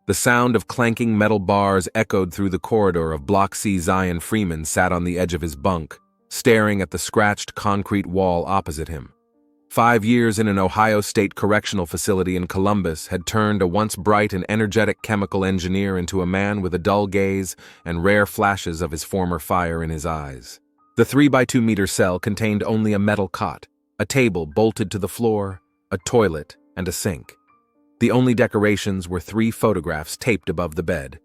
The sound of clanking metal bars echoed through the corridor of Block C. Zion Freeman sat on the edge of his bunk, staring at the scratched concrete wall opposite him. 5 years in an Ohio State correctional facility in Columbus had turned a once bright and energetic chemical engineer into a man with a dull gaze and rare flashes of his former fire in his eyes. The 3-by-2-meter cell contained only a metal cot, a table bolted to the floor, a toilet, and a sink. The only decorations were 3 photographs taped above the bed.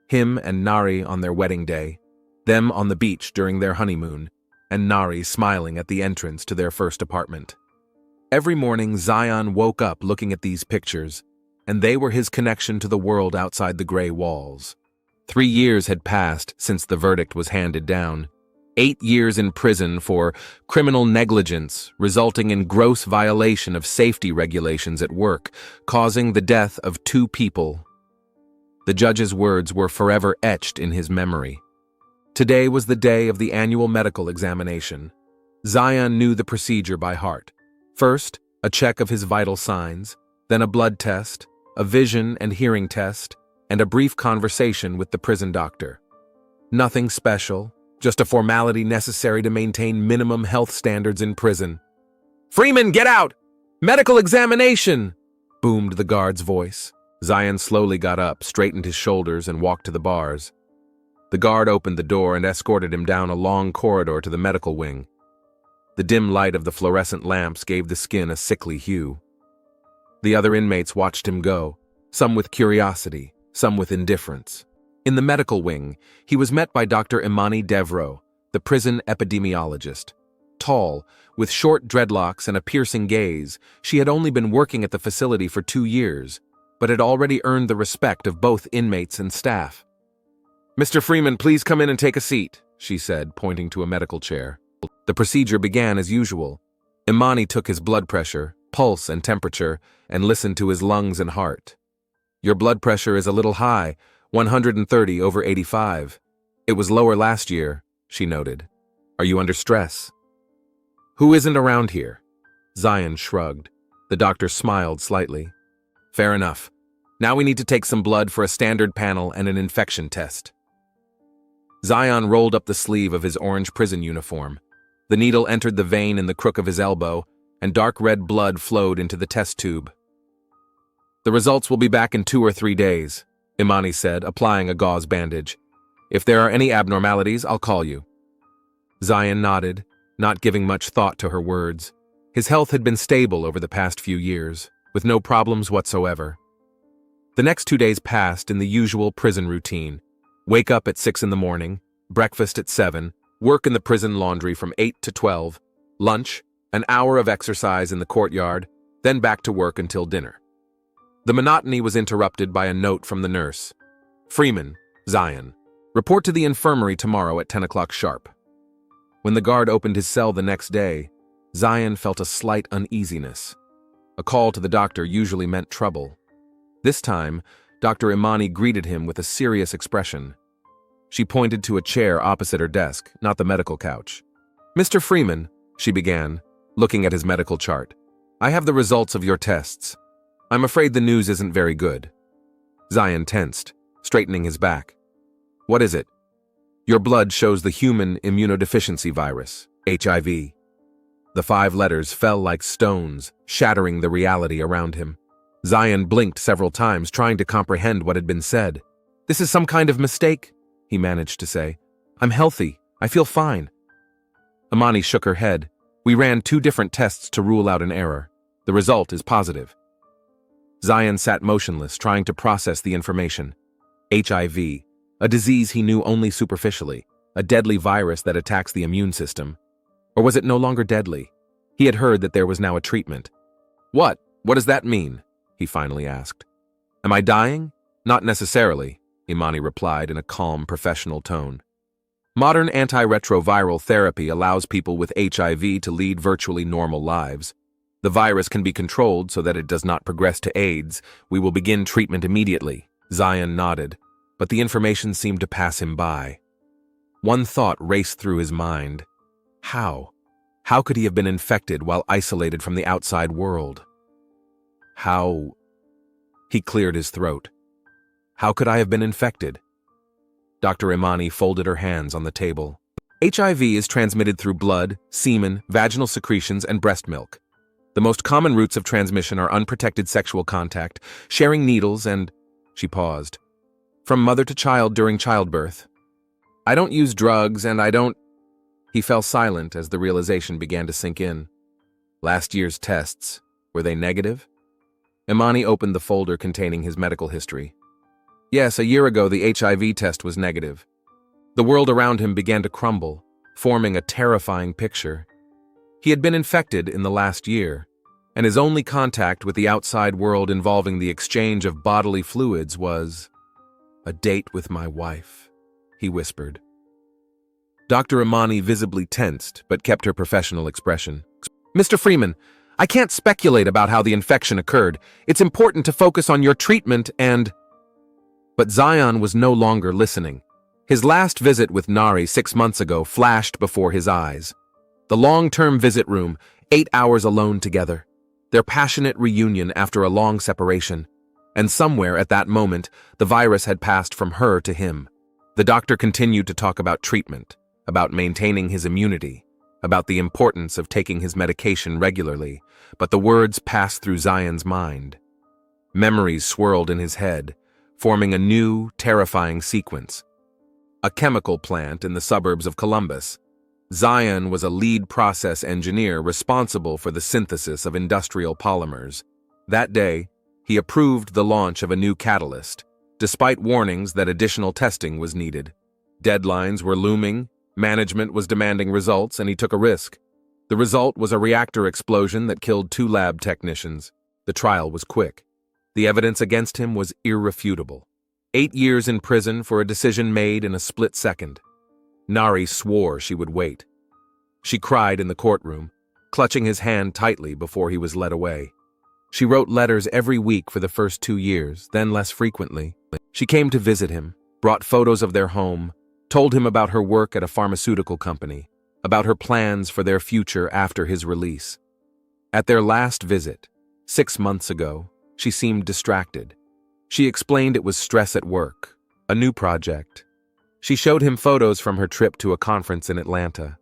Him and Nari on their wedding day, them on the beach during their honeymoon, and Nari smiling at the entrance to their first apartment. Every morning, Zion woke up looking at these pictures, and they were his connection to the world outside the gray walls. 3 years had passed since the verdict was handed down. 8 years in prison for criminal negligence, resulting in gross violation of safety regulations at work, causing the death of 2 people. The judge's words were forever etched in his memory. Today was the day of the annual medical examination. Zion knew the procedure by heart. First, a check of his vital signs, then a blood test, a vision and hearing test, and a brief conversation with the prison doctor. Nothing special, just a formality necessary to maintain minimum health standards in prison. "Freeman, get out! Medical examination!" boomed the guard's voice. Zion slowly got up, straightened his shoulders, and walked to the bars. The guard opened the door and escorted him down a long corridor to the medical wing. The dim light of the fluorescent lamps gave the skin a sickly hue. The other inmates watched him go, some with curiosity, some with indifference. In the medical wing, he was met by Dr. Imani Devro, the prison epidemiologist. Tall, with short dreadlocks and a piercing gaze, she had only been working at the facility for 2 years, but had already earned the respect of both inmates and staff. "Mr. Freeman, please come in and take a seat," she said, pointing to a medical chair. The procedure began as usual. Imani took his blood pressure, pulse, and temperature, and listened to his lungs and heart. "Your blood pressure is a little high, 130 over 85. It was lower last year," she noted. "Are you under stress?" "Who isn't around here?" Zion shrugged. The doctor smiled slightly. "Fair enough. Now we need to take some blood for a standard panel and an infection test." Zion rolled up the sleeve of his orange prison uniform. The needle entered the vein in the crook of his elbow, and dark red blood flowed into the test tube. "The results will be back in 2 or 3 days, Imani said, applying a gauze bandage. "If there are any abnormalities, I'll call you." Zion nodded, not giving much thought to her words. His health had been stable over the past few years, with no problems whatsoever. The next 2 days passed in the usual prison routine. Wake up at 6 in the morning, breakfast at 7, work in the prison laundry from 8 to 12, lunch, an hour of exercise in the courtyard, then back to work until dinner. The monotony was interrupted by a note from the nurse. "Freeman, Zion, report to the infirmary tomorrow at 10 o'clock sharp." When the guard opened his cell the next day, Zion felt a slight uneasiness. A call to the doctor usually meant trouble. This time, Dr. Imani greeted him with a serious expression. She pointed to a chair opposite her desk, not the medical couch. "Mr. Freeman," she began, looking at his medical chart, "I have the results of your tests. I'm afraid the news isn't very good." Zion tensed, straightening his back. "What is it?" "Your blood shows the human immunodeficiency virus, HIV. The 5 letters fell like stones, shattering the reality around him. Zion blinked several times, trying to comprehend what had been said. "This is some kind of mistake," he managed to say. "I'm healthy. I feel fine." Imani shook her head. "We ran 2 different tests to rule out an error. The result is positive." Zion sat motionless, trying to process the information. HIV, a disease he knew only superficially, a deadly virus that attacks the immune system. Or was it no longer deadly? He had heard that there was now a treatment. What does that mean?" he finally asked. "Am I dying?" "Not necessarily," Imani replied in a calm, professional tone. "Modern antiretroviral therapy allows people with HIV to lead virtually normal lives. The virus can be controlled so that it does not progress to AIDS. We will begin treatment immediately." Zion nodded, but the information seemed to pass him by. One thought raced through his mind. How? How could he have been infected while isolated from the outside world? How? He cleared his throat. How could I have been infected? Dr. Imani folded her hands on the table. HIV is transmitted through blood, semen, vaginal secretions, and breast milk. The most common routes of transmission are unprotected sexual contact, sharing needles, and… She paused. From mother to child during childbirth. I don't use drugs, and I don't… He fell silent as the realization began to sink in. Last year's tests, were they negative? Imani opened the folder containing his medical history. Yes, a year ago the HIV test was negative. The world around him began to crumble, forming a terrifying picture. He had been infected in the last year, and his only contact with the outside world involving the exchange of bodily fluids was… "A date with my wife," he whispered. Dr. Imani visibly tensed, but kept her professional expression. Mr. Freeman, I can't speculate about how the infection occurred. It's important to focus on your treatment and… But Zion was no longer listening. His last visit with Nari 6 months ago flashed before his eyes. The long-term visit room, 8 hours alone together. Their passionate reunion after a long separation. And somewhere at that moment, the virus had passed from her to him. The doctor continued to talk about treatment, about maintaining his immunity, about the importance of taking his medication regularly, but the words passed through Zion's mind. Memories swirled in his head, forming a new, terrifying sequence. A chemical plant in the suburbs of Columbus. Zion was a lead process engineer responsible for the synthesis of industrial polymers. That day, he approved the launch of a new catalyst, despite warnings that additional testing was needed. Deadlines were looming, management was demanding results, and he took a risk. The result was a reactor explosion that killed 2 lab technicians. The trial was quick. The evidence against him was irrefutable. 8 years in prison for a decision made in a split second. Nari swore she would wait. She cried in the courtroom, clutching his hand tightly before he was led away. She wrote letters every week for the first 2 years, then less frequently. She came to visit him, brought photos of their home, told him about her work at a pharmaceutical company, about her plans for their future after his release. At their last visit, 6 months ago, she seemed distracted. She explained it was stress at work, a new project. She showed him photos from her trip to a conference in Atlanta.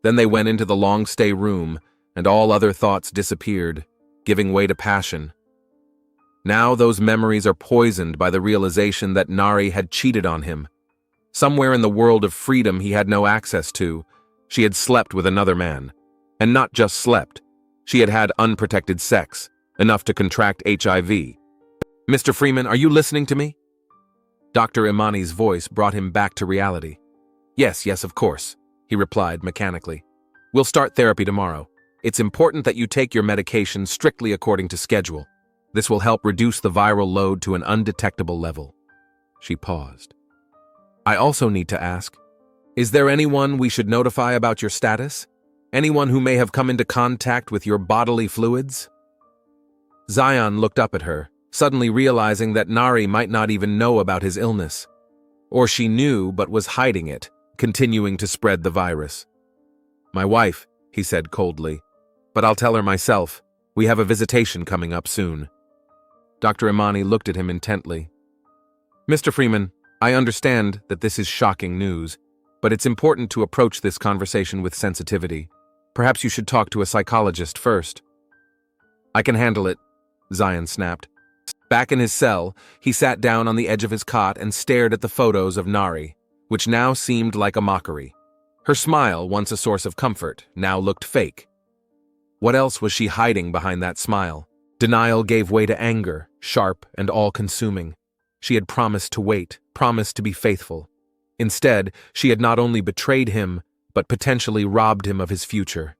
Then they went into the long-stay room, and all other thoughts disappeared, giving way to passion. Now those memories are poisoned by the realization that Nari had cheated on him. Somewhere in the world of freedom he had no access to, she had slept with another man. And not just slept. She had had unprotected sex, enough to contract HIV. Mr. Freeman, are you listening to me? Dr. Imani's voice brought him back to reality. Yes, of course, he replied mechanically. We'll start therapy tomorrow. It's important that you take your medication strictly according to schedule. This will help reduce the viral load to an undetectable level. She paused. I also need to ask, is there anyone we should notify about your status? Anyone who may have come into contact with your bodily fluids? Zion looked up at her, suddenly realizing that Nari might not even know about his illness. Or she knew but was hiding it, continuing to spread the virus. My wife, he said coldly. But I'll tell her myself. We have a visitation coming up soon. Dr. Imani looked at him intently. Mr. Freeman, I understand that this is shocking news, but it's important to approach this conversation with sensitivity. Perhaps you should talk to a psychologist first. I can handle it, Zion snapped. Back in his cell, he sat down on the edge of his cot and stared at the photos of Nari, which now seemed like a mockery. Her smile, once a source of comfort, now looked fake. What else was she hiding behind that smile? Denial gave way to anger, sharp and all-consuming. She had promised to wait, promised to be faithful. Instead, she had not only betrayed him, but potentially robbed him of his future.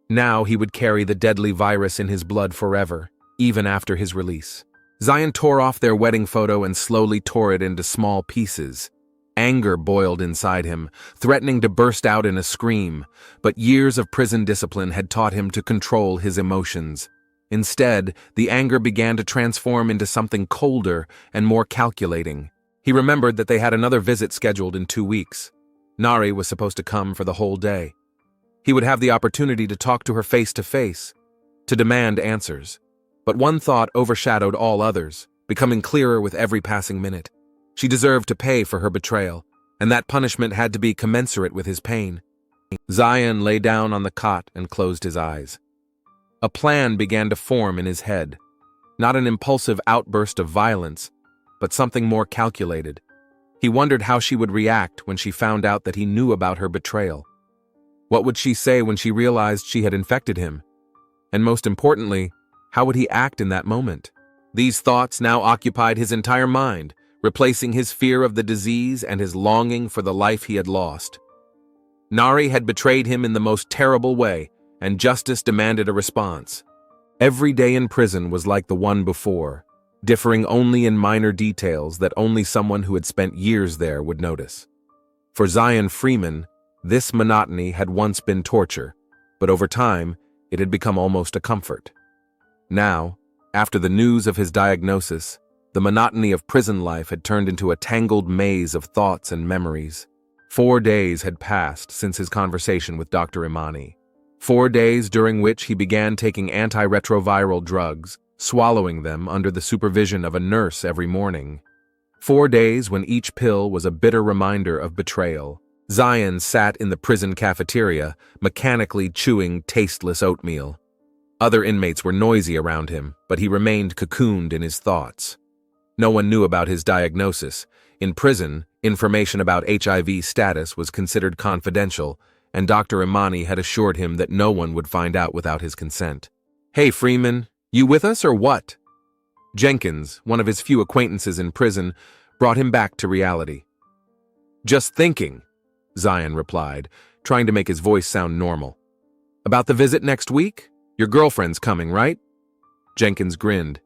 Now he would carry the deadly virus in his blood forever, even after his release. Zion tore off their wedding photo and slowly tore it into small pieces. Anger boiled inside him, threatening to burst out in a scream, but years of prison discipline had taught him to control his emotions. Instead, the anger began to transform into something colder and more calculating. He remembered that they had another visit scheduled in 2 weeks. Nari was supposed to come for the whole day. He would have the opportunity to talk to her face to face, to demand answers. But one thought overshadowed all others. becoming clearer with every passing minute. She deserved to pay for her betrayal, and that punishment had to be commensurate with his pain. Zion lay down on the cot and closed his eyes. A plan began to form in his head, not an impulsive outburst of violence, but something more calculated. He wondered how she would react when she found out that he knew about her betrayal. What would she say when she realized she had infected him? And most importantly, how would he act in that moment? These thoughts now occupied his entire mind, replacing his fear of the disease and his longing for the life he had lost. Nari had betrayed him in the most terrible way, and justice demanded a response. Every day in prison was like the one before, differing only in minor details that only someone who had spent years there would notice. For Zion Freeman, this monotony had once been torture, but over time, it had become almost a comfort. Now, after the news of his diagnosis, the monotony of prison life had turned into a tangled maze of thoughts and memories. 4 days had passed since his conversation with Dr. Imani. 4 days during which he began taking antiretroviral drugs, swallowing them under the supervision of a nurse every morning. 4 days when each pill was a bitter reminder of betrayal. Zion sat in the prison cafeteria, mechanically chewing tasteless oatmeal. Other inmates were noisy around him, but he remained cocooned in his thoughts. No one knew about his diagnosis. In prison, information about HIV status was considered confidential, and Dr. Imani had assured him that no one would find out without his consent. "Hey, Freeman, you with us or what?" Jenkins, one of his few acquaintances in prison, brought him back to reality. "Just thinking," Zion replied, trying to make his voice sound normal. "About the visit next week? Your girlfriend's coming, right?" Jenkins grinned.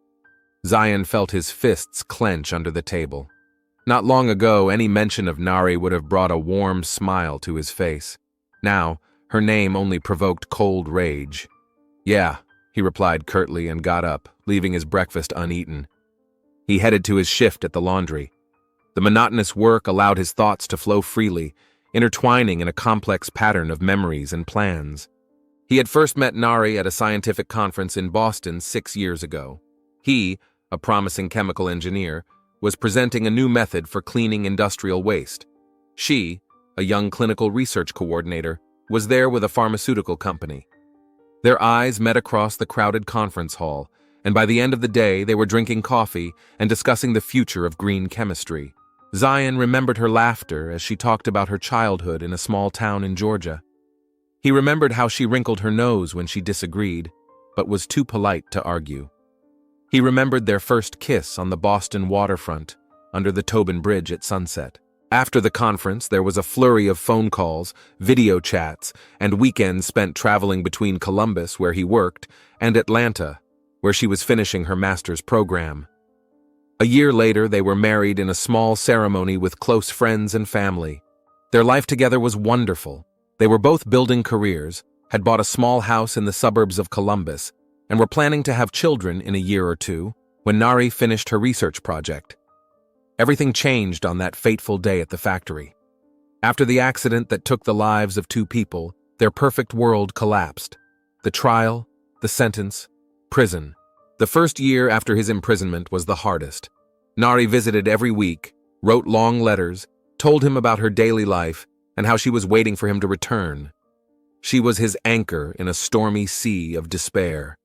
Zion felt his fists clench under the table. Not long ago, any mention of Nari would have brought a warm smile to his face. Now, her name only provoked cold rage. "Yeah," he replied curtly and got up, leaving his breakfast uneaten. He headed to his shift at the laundry. The monotonous work allowed his thoughts to flow freely, intertwining in a complex pattern of memories and plans. He had first met Nari at a scientific conference in Boston 6 years ago. He, a promising chemical engineer, was presenting a new method for cleaning industrial waste. She, a young clinical research coordinator, was there with a pharmaceutical company. Their eyes met across the crowded conference hall, and by the end of the day they were drinking coffee and discussing the future of green chemistry. Zion remembered her laughter as she talked about her childhood in a small town in Georgia. He remembered how she wrinkled her nose when she disagreed, but was too polite to argue. He remembered their first kiss on the Boston waterfront, under the Tobin Bridge at sunset. After the conference, there was a flurry of phone calls, video chats, and weekends spent traveling between Columbus, where he worked, and Atlanta, where she was finishing her master's program. A year later, they were married in a small ceremony with close friends and family. Their life together was wonderful. They were both building careers, had bought a small house in the suburbs of Columbus, and were planning to have children in a year or two when Nari finished her research project. Everything changed on that fateful day at the factory. After the accident that took the lives of 2 people, their perfect world collapsed. The trial, the sentence, prison. The first year after his imprisonment was the hardest. Nari visited every week, wrote long letters, told him about her daily life, and how she was waiting for him to return. She was his anchor in a stormy sea of despair.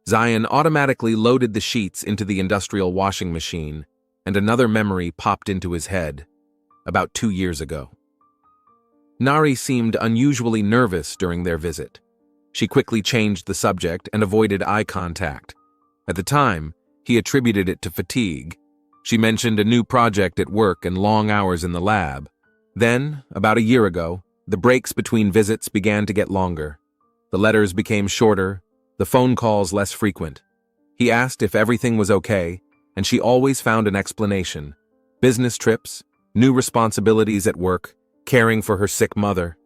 Zion automatically loaded the sheets into the industrial washing machine, and another memory popped into his head, about 2 years ago. Nari seemed unusually nervous during their visit. She quickly changed the subject and avoided eye contact. At the time, he attributed it to fatigue. She mentioned a new project at work and long hours in the lab. Then, about a year ago, the breaks between visits began to get longer. The letters became shorter, the phone calls less frequent. He asked if everything was okay, and she always found an explanation. Business trips, new responsibilities at work, caring for her sick mother.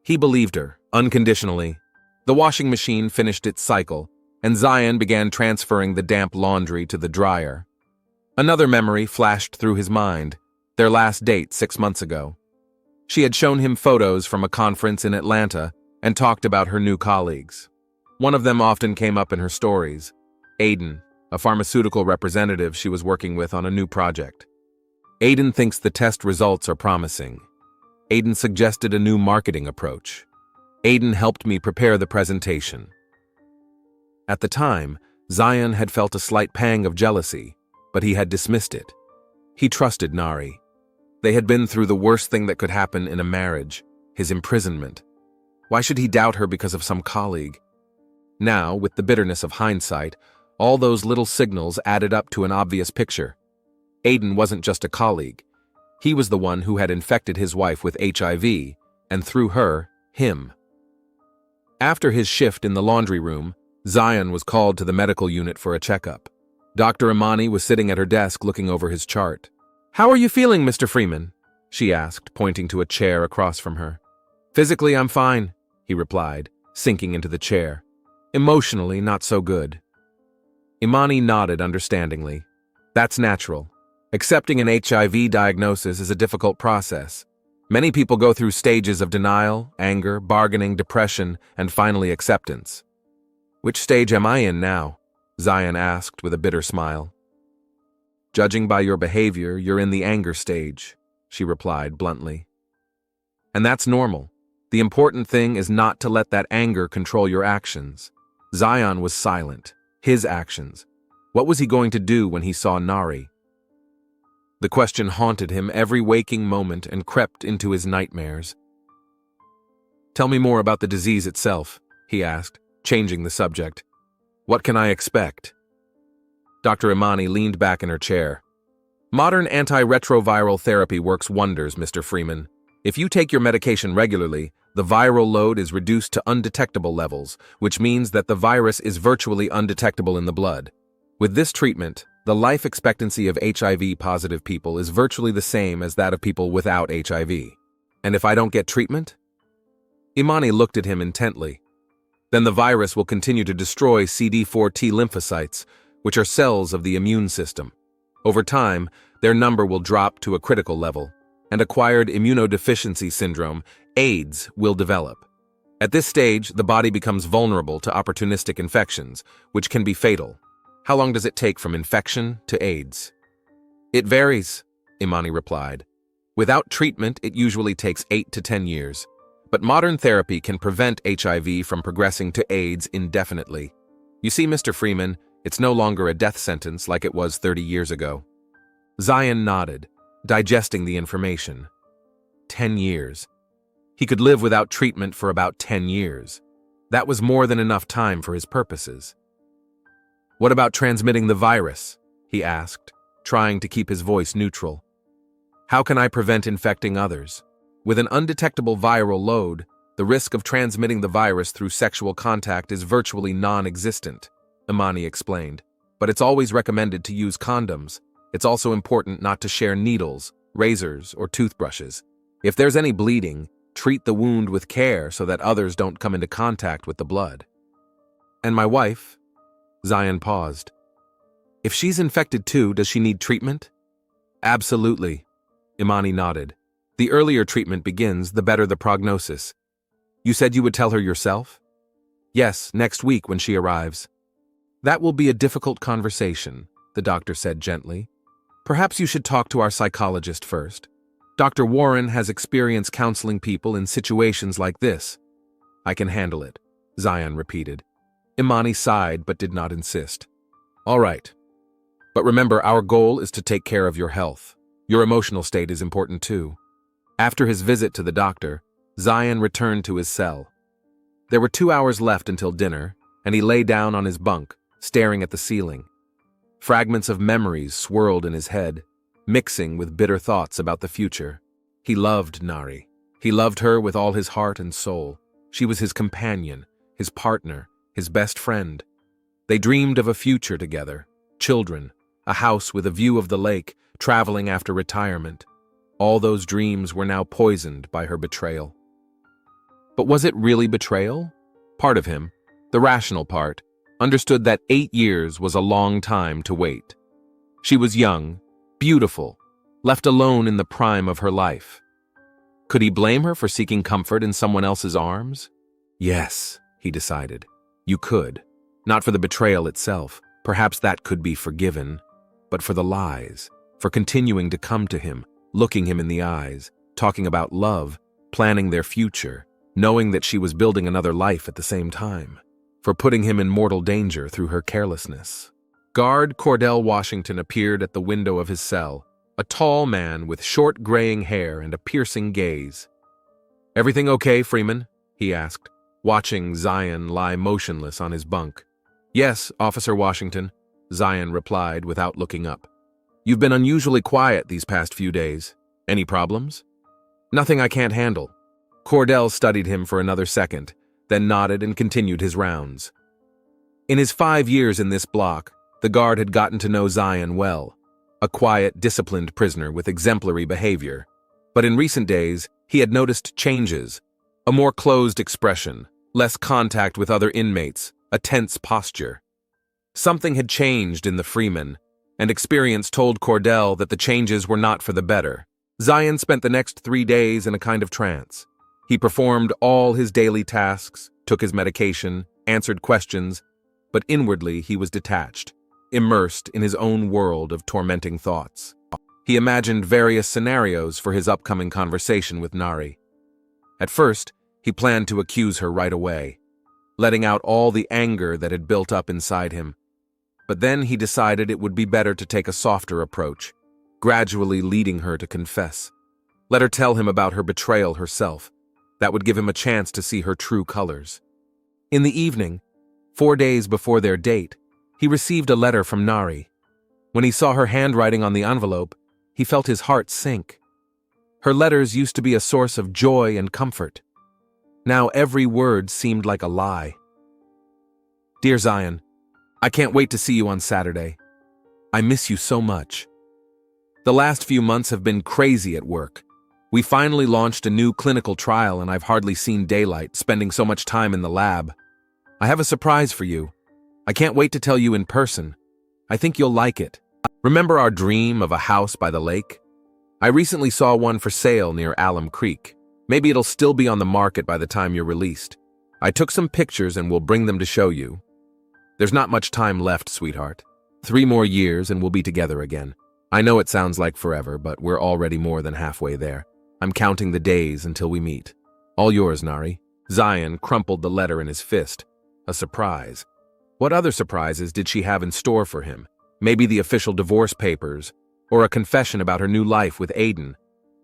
He believed her, unconditionally. The washing machine finished its cycle, and Zion began transferring the damp laundry to the dryer. Another memory flashed through his mind, their last date 6 months ago. She had shown him photos from a conference in Atlanta and talked about her new colleagues. One of them often came up in her stories, Aiden, a pharmaceutical representative she was working with on a new project. Aiden thinks the test results are promising. Aiden suggested a new marketing approach. Aiden helped me prepare the presentation. At the time, Zion had felt a slight pang of jealousy, but he had dismissed it. He trusted Nari. They had been through the worst thing that could happen in a marriage, his imprisonment. Why should he doubt her because of some colleague? Now, with the bitterness of hindsight, all those little signals added up to an obvious picture. Aiden wasn't just a colleague. He was the one who had infected his wife with HIV, and through her, him. After his shift in the laundry room, Zion was called to the medical unit for a checkup. Dr. Imani was sitting at her desk looking over his chart. "How are you feeling, Mr. Freeman?" she asked, pointing to a chair across from her. "Physically, I'm fine," he replied, sinking into the chair. "Emotionally, not so good." Imani nodded understandingly. "That's natural. Accepting an HIV diagnosis is a difficult process. Many people go through stages of denial, anger, bargaining, depression, and finally acceptance." "Which stage am I in now?" Zion asked with a bitter smile. "Judging by your behavior, you're in the anger stage," she replied bluntly. "And that's normal. The important thing is not to let that anger control your actions." Zion was silent. His actions. What was he going to do when he saw Nari? The question haunted him every waking moment and crept into his nightmares. "Tell me more about the disease itself," he asked, changing the subject. "What can I expect?" Dr. Imani leaned back in her chair. "Modern antiretroviral therapy works wonders, Mr. Freeman. If you take your medication regularly, the viral load is reduced to undetectable levels, which means that the virus is virtually undetectable in the blood. With this treatment, the life expectancy of HIV-positive people is virtually the same as that of people without HIV. And if I don't get treatment?" Imani looked at him intently. "Then the virus will continue to destroy CD4 T lymphocytes, which are cells of the immune system. Over time, their number will drop to a critical level, and acquired immunodeficiency syndrome, AIDS, will develop. At this stage, the body becomes vulnerable to opportunistic infections, which can be fatal. How long does it take from infection to AIDS?" "It varies," Imani replied. "Without treatment, it usually takes 8 to 10 years. But modern therapy can prevent HIV from progressing to AIDS indefinitely. You see, Mr. Freeman, it's no longer a death sentence like it was 30 years ago." Zion nodded, digesting the information. 10 years. He could live without treatment for about 10 years. That was more than enough time for his purposes. "What about transmitting the virus?" he asked, trying to keep his voice neutral. "How can I prevent infecting others? With an undetectable viral load, the risk of transmitting the virus through sexual contact is virtually non-existent," Imani explained. "But it's always recommended to use condoms. It's also important not to share needles, razors, or toothbrushes. If there's any bleeding, treat the wound with care so that others don't come into contact with the blood." "And my wife?" Zion paused. "If she's infected too, does she need treatment?" "Absolutely," Imani nodded. "The earlier treatment begins, the better the prognosis." "You said you would tell her yourself?" "Yes, next week when she arrives." "That will be a difficult conversation," the doctor said gently. "Perhaps you should talk to our psychologist first. Dr. Warren has experience counseling people in situations like this." "I can handle it," Zion repeated. Imani sighed but did not insist. "All right. But remember, our goal is to take care of your health. Your emotional state is important too." After his visit to the doctor, Zion returned to his cell. There were 2 hours left until dinner, and he lay down on his bunk, staring at the ceiling. Fragments of memories swirled in his head, mixing with bitter thoughts about the future. He loved Nari. He loved her with all his heart and soul. She was his companion, his partner, his best friend. They dreamed of a future together, children, a house with a view of the lake, traveling after retirement. All those dreams were now poisoned by her betrayal. But was it really betrayal? Part of him, the rational part, understood that 8 years was a long time to wait. She was young, beautiful, left alone in the prime of her life. Could he blame her for seeking comfort in someone else's arms? Yes, he decided. You could. Not for the betrayal itself, Perhaps that could be forgiven, but for the lies, for continuing to come to him, looking him in the eyes, talking about love, planning their future, knowing that she was building another life at the same time, for putting him in mortal danger through her carelessness. Guard Cordell Washington appeared at the window of his cell, a tall man with short graying hair and a piercing gaze. "Everything okay, Freeman?" he asked, watching Zion lie motionless on his bunk. "Yes, Officer Washington," Zion replied without looking up. "You've been unusually quiet these past few days. Any problems?" "Nothing I can't handle." Cordell studied him for another second, then nodded and continued his rounds. In his 5 years in this block, the guard had gotten to know Zion well, a quiet, disciplined prisoner with exemplary behavior. But in recent days, he had noticed changes, a more closed expression, less contact with other inmates, a tense posture. Something had changed in the Freeman, and experience told Cordell that the changes were not for the better. Zion spent the next 3 days in a kind of trance. He performed all his daily tasks, took his medication, answered questions, but inwardly he was detached, immersed in his own world of tormenting thoughts. He imagined various scenarios for his upcoming conversation with Nari. At first, he planned to accuse her right away, letting out all the anger that had built up inside him. But then he decided it would be better to take a softer approach, gradually leading her to confess. Let her tell him about her betrayal herself. That would give him a chance to see her true colors. In the evening, 4 days before their date, he received a letter from Nari. When he saw her handwriting on the envelope, he felt his heart sink. Her letters used to be a source of joy and comfort. Now every word seemed like a lie. "Dear Zion, I can't wait to see you on Saturday. I miss you so much. The last few months have been crazy at work. We finally launched a new clinical trial and I've hardly seen daylight, spending so much time in the lab. I have a surprise for you. I can't wait to tell you in person. I think you'll like it. Remember our dream of a house by the lake? I recently saw one for sale near Alum Creek. Maybe it'll still be on the market by the time you're released. I took some pictures and will bring them to show you. There's not much time left, sweetheart. 3 more years and we'll be together again. I know it sounds like forever, but we're already more than halfway there. I'm counting the days until we meet. All yours, Nari." Zion crumpled the letter in his fist. A surprise. What other surprises did she have in store for him? Maybe the official divorce papers, or a confession about her new life with Aiden.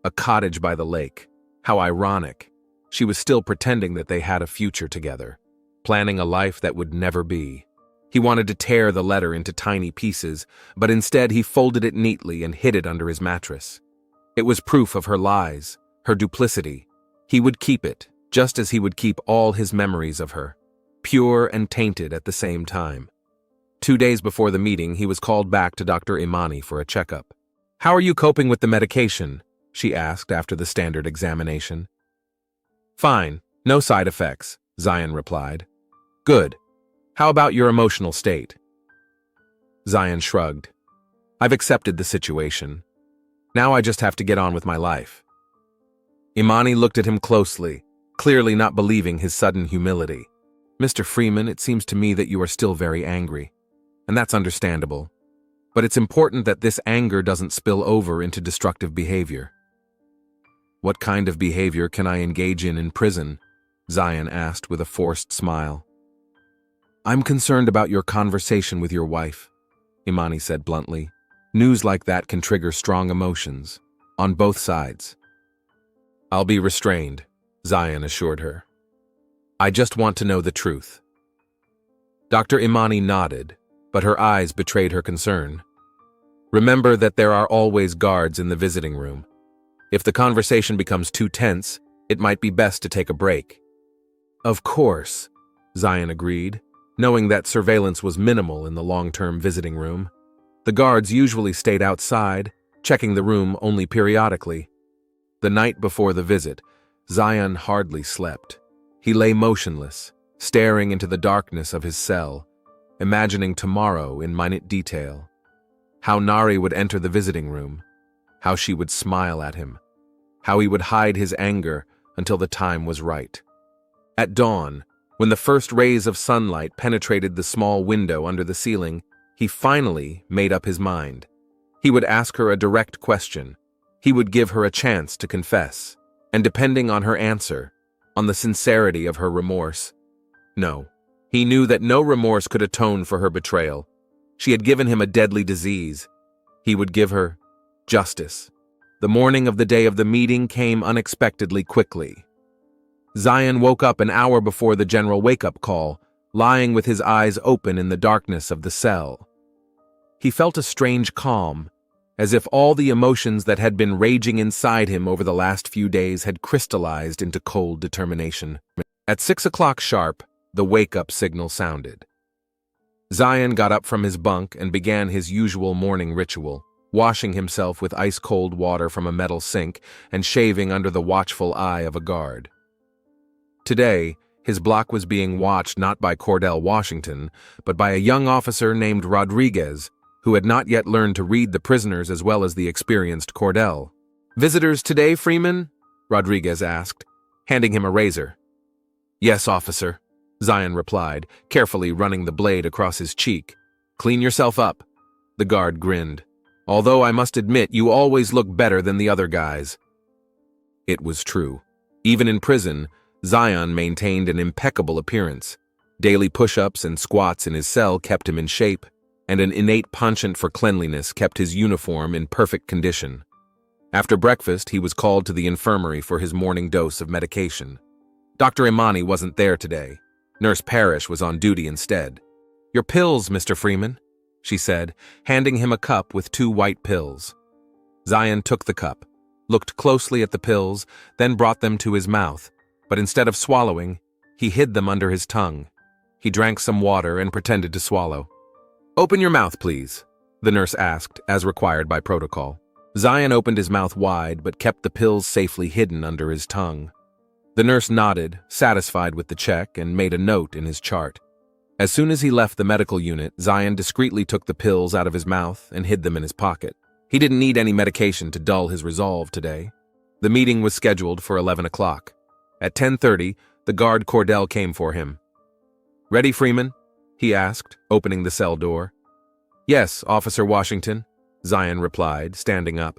A cottage by the lake. How ironic. She was still pretending that they had a future together, planning a life that would never be. He wanted to tear the letter into tiny pieces, but instead he folded it neatly and hid it under his mattress. It was proof of her lies, her duplicity. He would keep it, just as he would keep all his memories of her, pure and tainted at the same time. 2 days before the meeting, he was called back to Dr. Imani for a checkup. "How are you coping with the medication?" she asked after the standard examination. "Fine, no side effects," Zion replied. "Good. How about your emotional state?" Zion shrugged. "I've accepted the situation. Now I just have to get on with my life." Imani looked at him closely, clearly not believing his sudden humility. "Mr. Freeman, it seems to me that you are still very angry, and that's understandable. But it's important that this anger doesn't spill over into destructive behavior." "What kind of behavior can I engage in prison?" Zion asked with a forced smile. "I'm concerned about your conversation with your wife," Imani said bluntly. "News like that can trigger strong emotions, on both sides." "I'll be restrained," Zion assured her. "I just want to know the truth." Dr. Imani nodded, but her eyes betrayed her concern. "Remember that there are always guards in the visiting room. If the conversation becomes too tense, it might be best to take a break." "Of course," Zion agreed, knowing that surveillance was minimal in the long-term visiting room. The guards usually stayed outside, checking the room only periodically. The night before the visit, Zion hardly slept. He lay motionless, staring into the darkness of his cell, imagining tomorrow in minute detail. How Nari would enter the visiting room, how she would smile at him, how he would hide his anger until the time was right. At dawn, when the first rays of sunlight penetrated the small window under the ceiling, He finally made up his mind. He would ask her a direct question. He would give her a chance to confess. And depending on her answer, on the sincerity of her remorse. No, he knew that no remorse could atone for her betrayal. She had given him a deadly disease. He would give her justice. The morning of the day of the meeting came unexpectedly quickly. Zion woke up an hour before the general wake-up call, lying with his eyes open in the darkness of the cell. He felt a strange calm, as if all the emotions that had been raging inside him over the last few days had crystallized into cold determination. At 6 o'clock sharp, the wake-up signal sounded. Zion got up from his bunk and began his usual morning ritual, washing himself with ice-cold water from a metal sink and shaving under the watchful eye of a guard. Today, his block was being watched not by Cordell Washington, but by a young officer named Rodriguez, who had not yet learned to read the prisoners as well as the experienced Cordell. "Visitors today, Freeman?" Rodriguez asked, handing him a razor. "Yes, officer," Zion replied, carefully running the blade across his cheek. "Clean yourself up." The guard grinned. "Although I must admit you always look better than the other guys." It was true. Even in prison, Zion maintained an impeccable appearance. Daily push-ups and squats in his cell kept him in shape, and an innate penchant for cleanliness kept his uniform in perfect condition. After breakfast, he was called to the infirmary for his morning dose of medication. Dr. Imani wasn't there today. Nurse Parrish was on duty instead. "Your pills, Mr. Freeman," she said, handing him a cup with 2 white pills. Zion took the cup, looked closely at the pills, then brought them to his mouth, but instead of swallowing, he hid them under his tongue. He drank some water and pretended to swallow. "Open your mouth, please," the nurse asked, as required by protocol. Zion opened his mouth wide but kept the pills safely hidden under his tongue. The nurse nodded, satisfied with the check, and made a note in his chart. As soon as he left the medical unit, Zion discreetly took the pills out of his mouth and hid them in his pocket. He didn't need any medication to dull his resolve today. The meeting was scheduled for 11 o'clock. At 10:30, the guard Cordell came for him. "Ready, Freeman?" he asked, opening the cell door. "Yes, Officer Washington," Zion replied, standing up.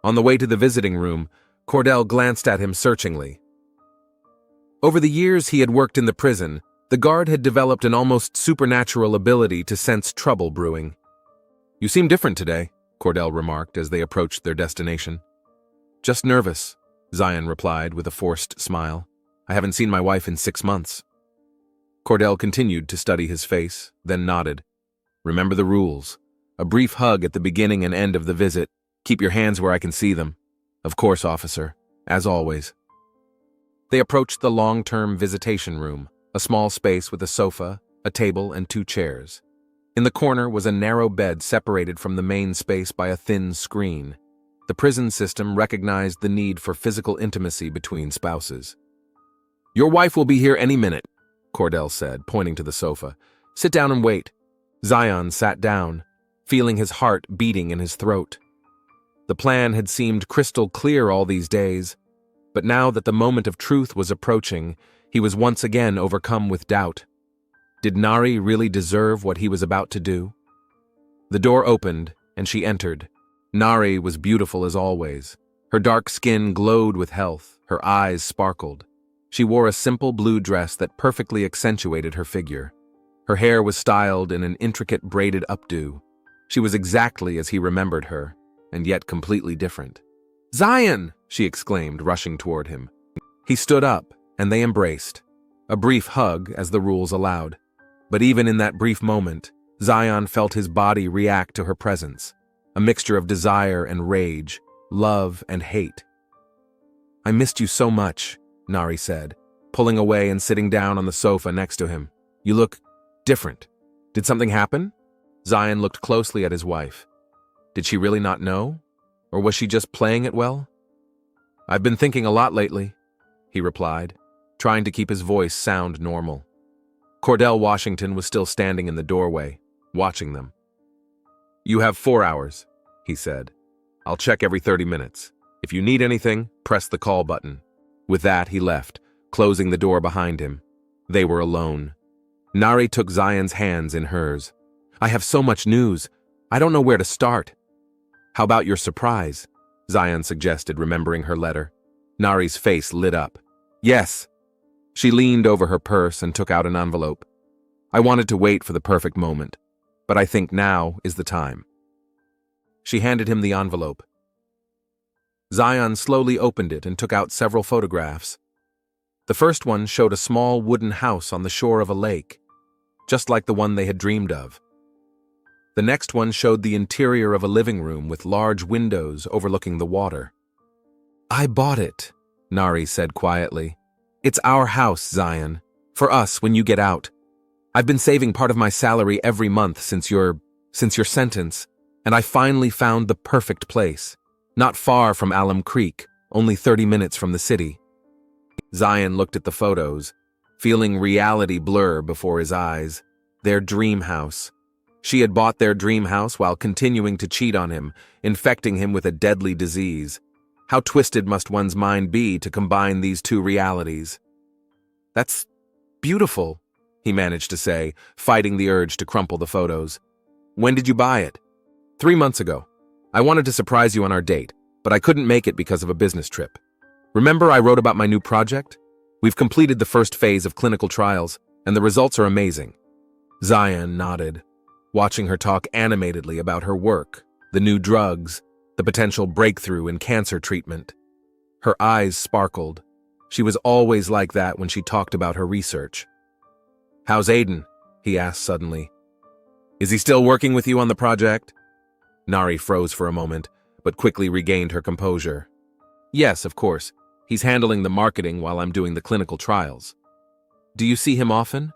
On the way to the visiting room, Cordell glanced at him searchingly. Over the years he had worked in the prison, the guard had developed an almost supernatural ability to sense trouble brewing. "You seem different today," Cordell remarked as they approached their destination. "Just nervous," Zion replied with a forced smile. "I haven't seen my wife in 6 months." Cordell continued to study his face, then nodded. "Remember the rules. A brief hug at the beginning and end of the visit. Keep your hands where I can see them." "Of course, officer. As always." They approached the long-term visitation room, a small space with a sofa, a table, and 2 chairs. In the corner was a narrow bed separated from the main space by a thin screen. The prison system recognized the need for physical intimacy between spouses. "Your wife will be here any minute," Cordell said, pointing to the sofa. "Sit down and wait." Zion sat down, feeling his heart beating in his throat. The plan had seemed crystal clear all these days, but now that the moment of truth was approaching, he was once again overcome with doubt. Did Nari really deserve what he was about to do? The door opened, and she entered. Nari was beautiful as always. Her dark skin glowed with health, her eyes sparkled. She wore a simple blue dress that perfectly accentuated her figure. Her hair was styled in an intricate braided updo. She was exactly as he remembered her, and yet completely different. "Zion!" she exclaimed, rushing toward him. He stood up, and they embraced. A brief hug, as the rules allowed. But even in that brief moment, Zion felt his body react to her presence. A mixture of desire and rage, love and hate. "I missed you so much," Nari said, pulling away and sitting down on the sofa next to him. "You look different. Did something happen?" Zion looked closely at his wife. Did she really not know? Or was she just playing it well? "I've been thinking a lot lately," he replied, trying to keep his voice sound normal. Cordell Washington was still standing in the doorway, watching them. "You have 4 hours," he said. "I'll check every 30 minutes. If you need anything, press the call button." With that, he left, closing the door behind him. They were alone. Nari took Zion's hands in hers. I have so much news. I don't know where to start. How about your surprise? Zion suggested, remembering her letter. Nari's face lit up. Yes. She leaned over her purse and took out an envelope. I wanted to wait for the perfect moment, but I think now is the time. She handed him the envelope. Zion slowly opened it and took out several photographs. The first one showed a small wooden house on the shore of a lake, just like the one they had dreamed of. The next one showed the interior of a living room with large windows overlooking the water. I bought it, Nari said quietly. It's our house, Zion. For us when you get out. I've been saving part of my salary every month since your sentence, and I finally found the perfect place. Not far from Alum Creek, only 30 minutes from the city. Zion looked at the photos, feeling reality blur before his eyes. Their dream house. She had bought their dream house while continuing to cheat on him, infecting him with a deadly disease. How twisted must one's mind be to combine these two realities? That's beautiful, he managed to say, fighting the urge to crumple the photos. When did you buy it? 3 months ago. I wanted to surprise you on our date, but I couldn't make it because of a business trip. Remember I wrote about my new project? We've completed the first phase of clinical trials, and the results are amazing. Zion nodded, watching her talk animatedly about her work, the new drugs, the potential breakthrough in cancer treatment. Her eyes sparkled. She was always like that when she talked about her research. How's Aiden? He asked suddenly. Is he still working with you on the project? Nari froze for a moment, but quickly regained her composure. Yes, of course. He's handling the marketing while I'm doing the clinical trials. Do you see him often?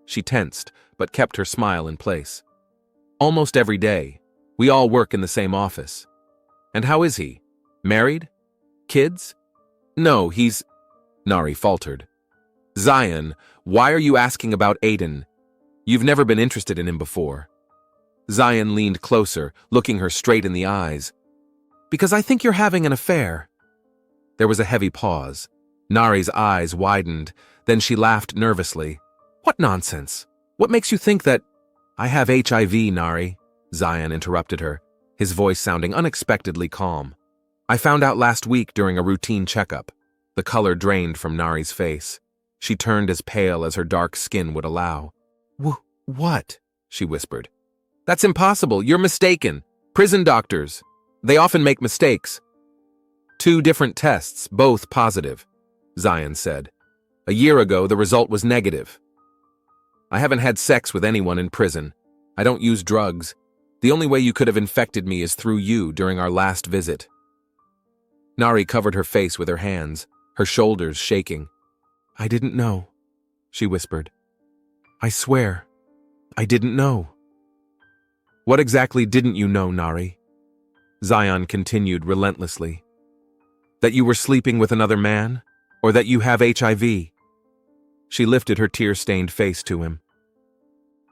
She tensed, but kept her smile in place. Almost every day. We all work in the same office. And how is he? Married? Kids? No, he's... Nari faltered. Zion, why are you asking about Aiden? You've never been interested in him before. Zion leaned closer, looking her straight in the eyes. Because I think you're having an affair. There was a heavy pause. Nari's eyes widened, then she laughed nervously. What nonsense? What makes you think that... I have HIV, Nari, Zion interrupted her, his voice sounding unexpectedly calm. I found out last week during a routine checkup. The color drained from Nari's face. She turned as pale as her dark skin would allow. What? She whispered. That's impossible. You're mistaken. Prison doctors. They often make mistakes. 2 different tests, both positive, Zion said. A year ago, the result was negative. I haven't had sex with anyone in prison. I don't use drugs. The only way you could have infected me is through you during our last visit. Nari covered her face with her hands, her shoulders shaking. I didn't know, she whispered. I swear, I didn't know. What exactly didn't you know, Nari? Zion continued relentlessly. That you were sleeping with another man? Or that you have HIV? She lifted her tear-stained face to him.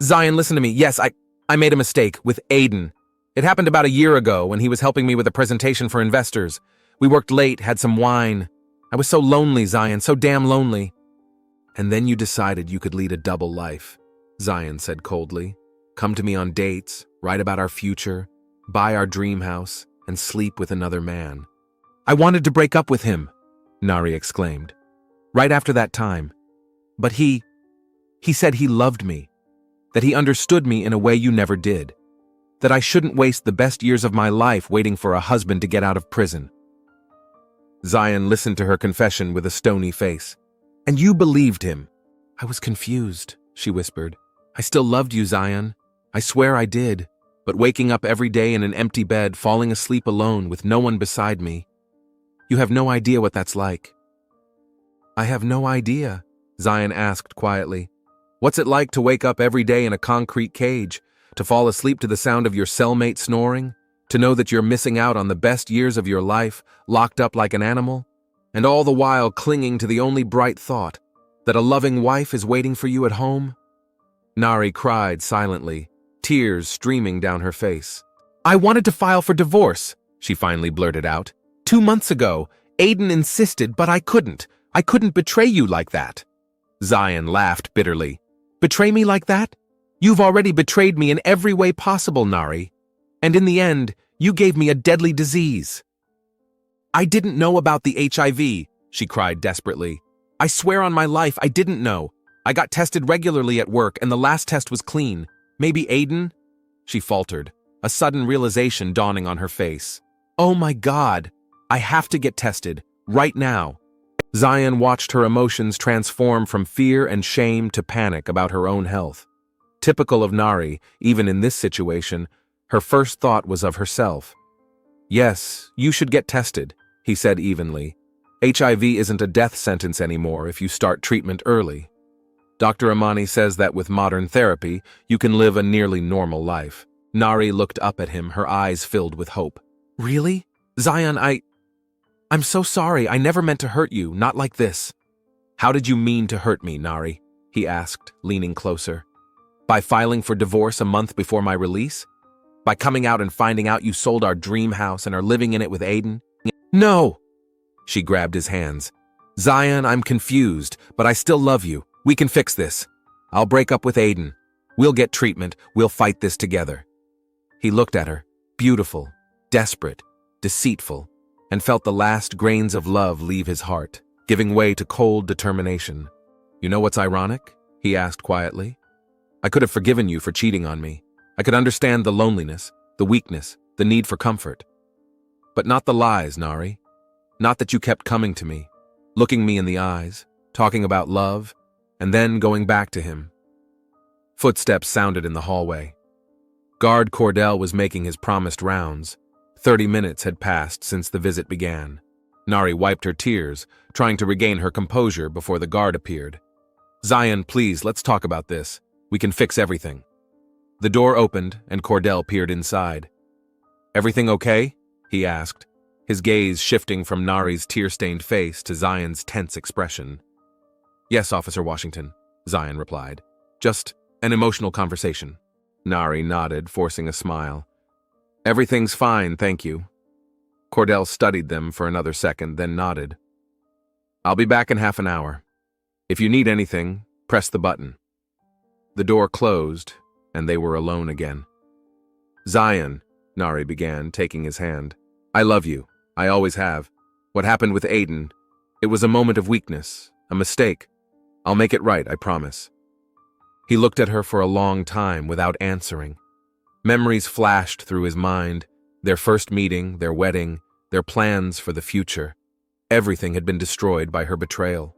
Zion, listen to me. Yes, I made a mistake with Aiden. It happened about a year ago when he was helping me with a presentation for investors. We worked late, had some wine. I was so lonely, Zion, so damn lonely. And then you decided you could lead a double life, Zion said coldly. Come to me on dates, write about our future, buy our dream house, and sleep with another man. I wanted to break up with him, Nari exclaimed. Right after that time. But he said he loved me, that he understood me in a way you never did, that I shouldn't waste the best years of my life waiting for a husband to get out of prison. Zion listened to her confession with a stony face. And you believed him. I was confused, she whispered. I still loved you, Zion. I swear I did. But waking up every day in an empty bed, falling asleep alone with no one beside me, you have no idea what that's like. I have no idea, Zion asked quietly. What's it like to wake up every day in a concrete cage, to fall asleep to the sound of your cellmate snoring, to know that you're missing out on the best years of your life, locked up like an animal, and all the while clinging to the only bright thought, that a loving wife is waiting for you at home? Nari cried silently, tears streaming down her face. I wanted to file for divorce, she finally blurted out. 2 months ago, Aiden insisted, but I couldn't. I couldn't betray you like that. Zion laughed bitterly. Betray me like that? You've already betrayed me in every way possible, Nari. And in the end, you gave me a deadly disease. I didn't know about the HIV, she cried desperately. I swear on my life I didn't know. I got tested regularly at work and the last test was clean. Maybe Aiden? She faltered, a sudden realization dawning on her face. Oh my God, I have to get tested, right now. Zion watched her emotions transform from fear and shame to panic about her own health. Typical of Nari, even in this situation, her first thought was of herself. Yes, you should get tested, he said evenly. HIV isn't a death sentence anymore if you start treatment early. Dr. Amani says that with modern therapy, you can live a nearly normal life. Nari looked up at him, her eyes filled with hope. Really? Zion, I'm so sorry. I never meant to hurt you, not like this. How did you mean to hurt me, Nari? He asked, leaning closer. By filing for divorce a month before my release? By coming out and finding out you sold our dream house and are living in it with Aiden? No! She grabbed his hands. Zion, I'm confused, but I still love you. We can fix this. I'll break up with Aiden. We'll get treatment. We'll fight this together. He looked at her, beautiful, desperate, deceitful, and felt the last grains of love leave his heart, giving way to cold determination. You know what's ironic? He asked quietly. I could have forgiven you for cheating on me. I could understand the loneliness, the weakness, the need for comfort. But not the lies, Nari. Not that you kept coming to me, looking me in the eyes, talking about love, and then going back to him. Footsteps sounded in the hallway. Guard Cordell was making his promised rounds. 30 minutes had passed since the visit began. Nari wiped her tears, trying to regain her composure before the guard appeared. Zion, please, let's talk about this. We can fix everything. The door opened, and Cordell peered inside. Everything okay? He asked, his gaze shifting from Nari's tear-stained face to Zion's tense expression. Yes, Officer Washington, Zion replied. Just an emotional conversation. Nari nodded, forcing a smile. Everything's fine, thank you. Cordell studied them for another second, then nodded. I'll be back in half an hour. If you need anything, press the button. The door closed, and they were alone again. Zion, Nari began, taking his hand. I love you. I always have. What happened with Aiden, it was a moment of weakness, a mistake. I'll make it right, I promise. He looked at her for a long time without answering. Memories flashed through his mind, their first meeting, their wedding, their plans for the future. Everything had been destroyed by her betrayal.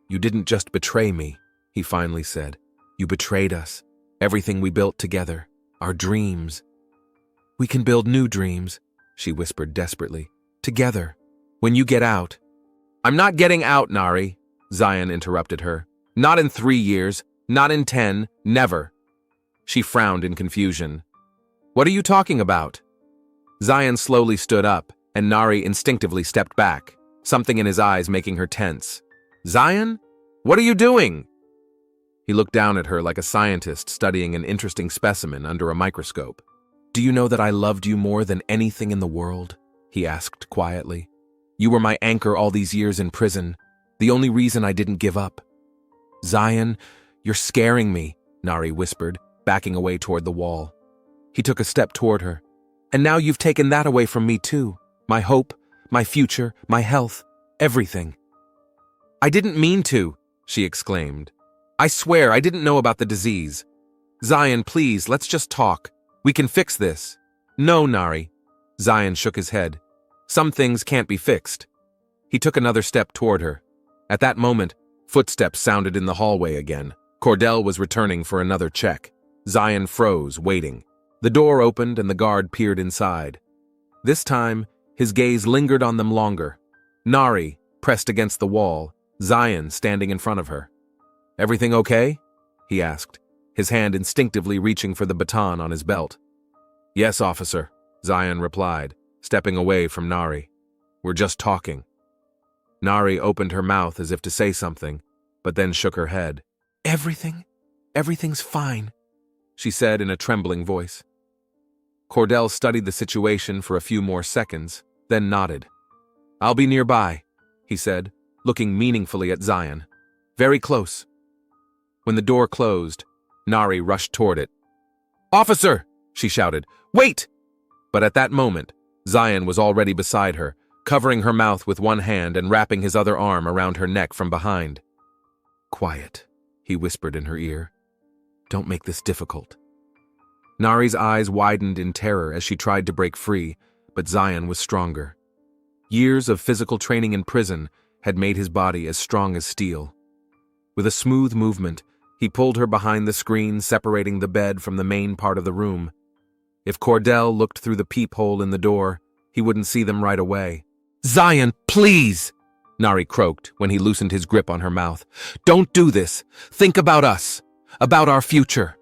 You didn't just betray me, he finally said. You betrayed us. Everything we built together. Our dreams. We can build new dreams, she whispered desperately. Together. When you get out. I'm not getting out, Nari, Zion interrupted her. Not in 3 years. Not in 10. Never. She frowned in confusion. What are you talking about? Zion slowly stood up, and Nari instinctively stepped back, something in his eyes making her tense. Zion? What are you doing? He looked down at her like a scientist studying an interesting specimen under a microscope. Do you know that I loved you more than anything in the world? He asked quietly. You were my anchor all these years in prison, the only reason I didn't give up. Zion, you're scaring me, Nari whispered, backing away toward the wall. He took a step toward her. And now you've taken that away from me too. My hope, my future, my health, everything. I didn't mean to, she exclaimed. I swear I didn't know about the disease. Zion, please, let's just talk. We can fix this. No, Nari. Zion shook his head. Some things can't be fixed. He took another step toward her. At that moment, footsteps sounded in the hallway again. Cordell was returning for another check. Zion froze, waiting. The door opened and the guard peered inside. This time, his gaze lingered on them longer. Nari, pressed against the wall, Zion standing in front of her. Everything okay? He asked, his hand instinctively reaching for the baton on his belt. Yes, officer, Zion replied, stepping away from Nari. We're just talking. Nari opened her mouth as if to say something, but then shook her head. Everything's fine, she said in a trembling voice. Cordell studied the situation for a few more seconds, then nodded. I'll be nearby, he said, looking meaningfully at Zion. Very close. When the door closed, Nari rushed toward it. "Officer!" she shouted. "Wait!" But at that moment, Zion was already beside her, covering her mouth with one hand and wrapping his other arm around her neck from behind. "Quiet," he whispered in her ear. "Don't make this difficult." Nari's eyes widened in terror as she tried to break free, but Zion was stronger. Years of physical training in prison had made his body as strong as steel. With a smooth movement, he pulled her behind the screen separating the bed from the main part of the room. If Cordell looked through the peephole in the door, he wouldn't see them right away. "Zion, please!" Nari croaked when he loosened his grip on her mouth. "Don't do this. Think about us. About our future."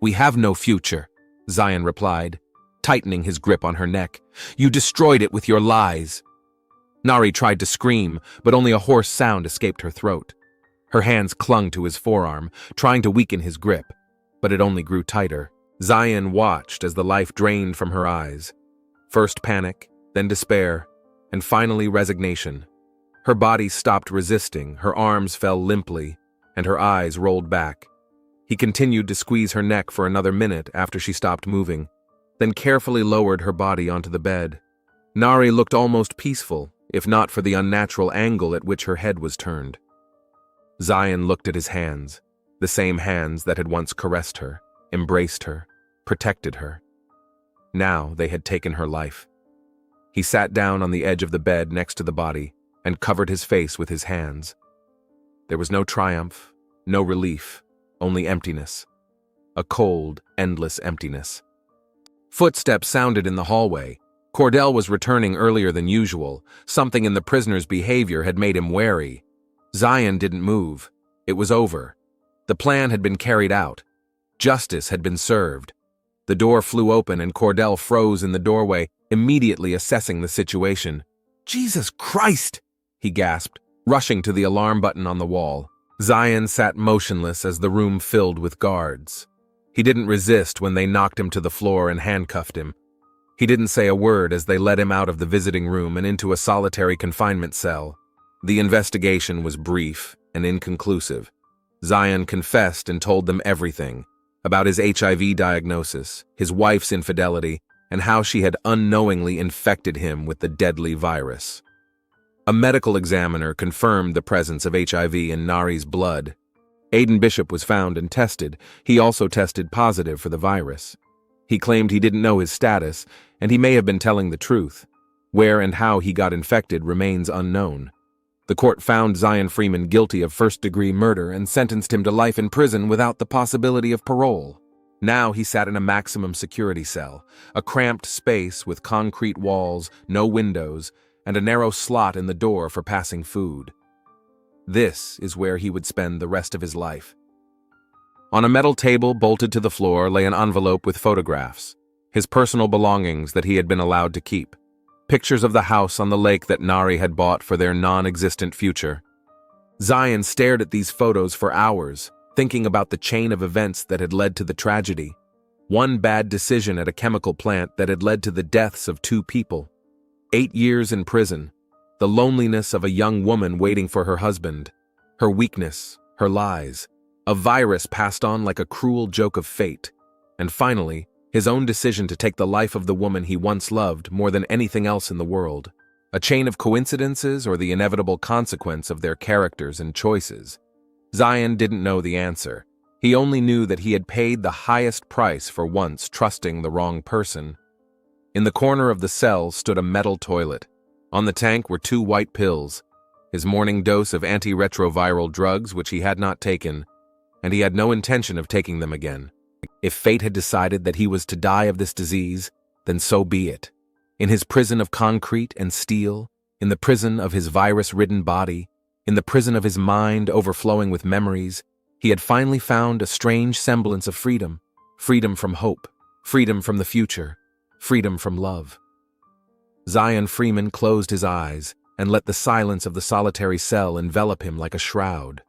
"We have no future," Zion replied, tightening his grip on her neck. "You destroyed it with your lies." Nari tried to scream, but only a hoarse sound escaped her throat. Her hands clung to his forearm, trying to weaken his grip, but it only grew tighter. Zion watched as the life drained from her eyes. First panic, then despair, and finally resignation. Her body stopped resisting, her arms fell limply, and her eyes rolled back. He continued to squeeze her neck for another minute after she stopped moving, then carefully lowered her body onto the bed. Nari looked almost peaceful, if not for the unnatural angle at which her head was turned. Zion looked at his hands, the same hands that had once caressed her, embraced her, protected her. Now they had taken her life. He sat down on the edge of the bed next to the body and covered his face with his hands. There was no triumph, no relief, only emptiness. A cold, endless emptiness. Footsteps sounded in the hallway. Cordell was returning earlier than usual. Something in the prisoner's behavior had made him wary. Zion didn't move. It was over. The plan had been carried out. Justice had been served. The door flew open and Cordell froze in the doorway, immediately assessing the situation. "Jesus Christ!" he gasped, rushing to the alarm button on the wall. Zion sat motionless as the room filled with guards. He didn't resist when they knocked him to the floor and handcuffed him. He didn't say a word as they led him out of the visiting room and into a solitary confinement cell. The investigation was brief and inconclusive. Zion confessed and told them everything about his HIV diagnosis, his wife's infidelity, and how she had unknowingly infected him with the deadly virus. A medical examiner confirmed the presence of HIV in Nari's blood. Aiden Bishop was found and tested. He also tested positive for the virus. He claimed he didn't know his status, and he may have been telling the truth. Where and how he got infected remains unknown. The court found Zion Freeman guilty of first-degree murder and sentenced him to life in prison without the possibility of parole. Now he sat in a maximum security cell, a cramped space with concrete walls, no windows, and a narrow slot in the door for passing food. This is where he would spend the rest of his life. On a metal table bolted to the floor lay an envelope with photographs, his personal belongings that he had been allowed to keep. Pictures of the house on the lake that Nari had bought for their non-existent future. Zion stared at these photos for hours, thinking about the chain of events that had led to the tragedy. One bad decision at a chemical plant that had led to the deaths of 2 people. 8 years in prison. The loneliness of a young woman waiting for her husband. Her weakness, her lies. A virus passed on like a cruel joke of fate. And finally, his own decision to take the life of the woman he once loved more than anything else in the world. A chain of coincidences or the inevitable consequence of their characters and choices? Zion didn't know the answer. He only knew that he had paid the highest price for once trusting the wrong person. In the corner of the cell stood a metal toilet. On the tank were 2 white pills, his morning dose of antiretroviral drugs which he had not taken, and he had no intention of taking them again. If fate had decided that he was to die of this disease, then so be it. In his prison of concrete and steel, in the prison of his virus-ridden body, in the prison of his mind overflowing with memories, he had finally found a strange semblance of freedom. Freedom from hope, freedom from the future, freedom from love. Zion Freeman closed his eyes and let the silence of the solitary cell envelop him like a shroud.